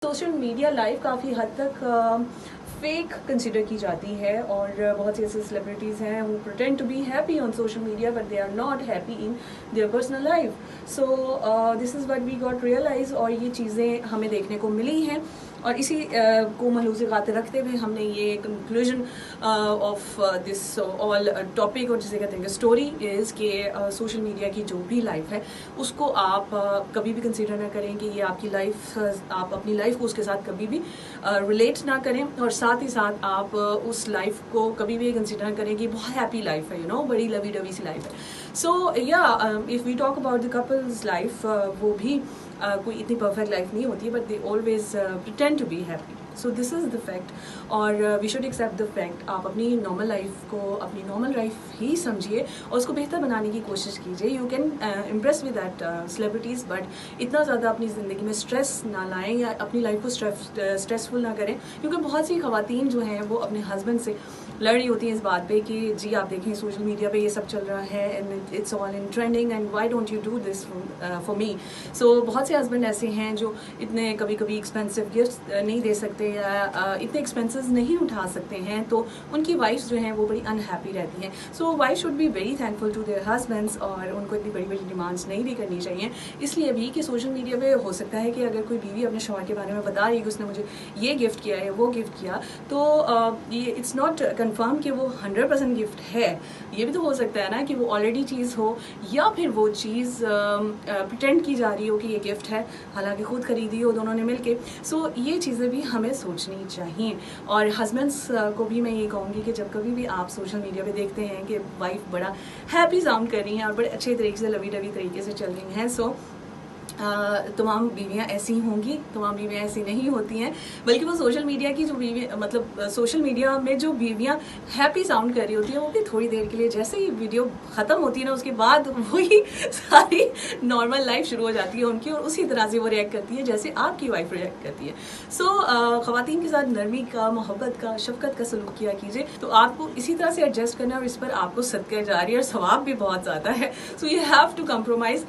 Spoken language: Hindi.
सोशल मीडिया लाइफ काफ़ी हद तक फेक कंसिडर की जाती है और बहुत से ऐसे सेलिब्रिटीज़ हैं who pretend to be happy on social media but they are not happy in their personal life. So this is what we got realise और ये चीज़ें हमें देखने को मिली हैं और इसी को मलूज़ खाते रखते हुए हमने ये conclusion of this all topic और जिसे कहते हैं स्टोरी इज़ कि सोशल मीडिया की जो भी लाइफ है उसको आप कभी भी कंसिडर ना करें कि ये आपकी लाइफ, आप अपनी लाइफ को उसके साथ कभी भी रिलेट ना करें और साथ ही साथ आप उस लाइफ को कभी भी कंसिडर ना करें कि बहुत हैप्पी लाइफ है, बड़ी लवी डवी सी लाइफ है। So yeah if we talk about the couples life, वो भी कोई इतनी परफेक्ट लाइफ नहीं होती but they always pretend to be happy. So this is the fact और we should accept the fact. आप अपनी नॉर्मल लाइफ को अपनी नॉर्मल लाइफ ही समझिए और उसको बेहतर बनाने की कोशिश कीजिए। You can impress with that celebrities but इतना ज़्यादा अपनी ज़िंदगी में स्ट्रेस ना लाएं या अपनी लाइफ को स्ट्रेसफुल ना करें, क्योंकि बहुत सी ख़वातीन जो हैं वो अपने हस्बैंड से लड़ रही होती हैं इस बात पे कि जी आप देखें सोशल मीडिया पे ये सब चल रहा है and it's all in trending and why don't you do this for me. So बहुत से हस्बैंड ऐसे हैं जो इतने कभी कभी एक्सपेंसिव गिफ्ट नहीं दे सकते या इतने एक्सपेंसेस नहीं उठा सकते हैं, तो उनकी वाइफ्स जो हैं वो बड़ी अनहैप्पी रहती हैं। So wife should be very thankful to their husbands और उनको इतनी बड़ी बड़ी डिमांड्स नहीं भी करनी चाहिए। इसलिए भी कि सोशल मीडिया पे हो सकता है कि अगर कोई बीवी अपने शौहर के बारे में बता रही है कि उसने मुझे ये गिफ्ट किया है वो गिफ्ट किया, तो ये इट्स नॉट कन्फर्म कि वो 100% गिफ्ट है। ये भी तो हो सकता है ना कि वो ऑलरेडी चीज़ हो या फिर वो चीज़ प्रिटेंड की जा रही हो कि ये गिफ्ट है, हालांकि खुद खरीदी हो दोनों ने मिलके। सो ये चीज़ें भी हमें सोचनी चाहिए। और हस्बैंड्स को भी मैं ये कहूँगी कि जब कभी भी आप सोशल मीडिया पे देखते हैं कि वाइफ बड़ा हैप्पी साउंड कर रही हैं और बड़े अच्छे तरीके से लवी डवी तरीके से चल रही हैं, सो तमाम बीवियाँ ऐसी होंगी, तमाम बीवियाँ ऐसी नहीं होती हैं, बल्कि वो सोशल मीडिया की जो बीवियाँ, मतलब सोशल मीडिया में जो बीवियाँ हैप्पी साउंड कर रही होती हैं वो भी थोड़ी देर के लिए, जैसे ही वीडियो ख़त्म होती है ना उसके बाद वही सारी नॉर्मल लाइफ शुरू हो जाती है उनकी और उसी तरह से वो रिएक्ट करती है जैसे आपकी वाइफ रिएक्ट करती है। सो ख़वातीन के साथ नरमी का, मोहब्बत का, शफ़क़त का सलूक किया कीजिए, तो आपको इसी तरह से एडजस्ट करना है और इस पर आपको सदका जारी और सवाब भी बहुत ज़्यादा है। So you have to compromise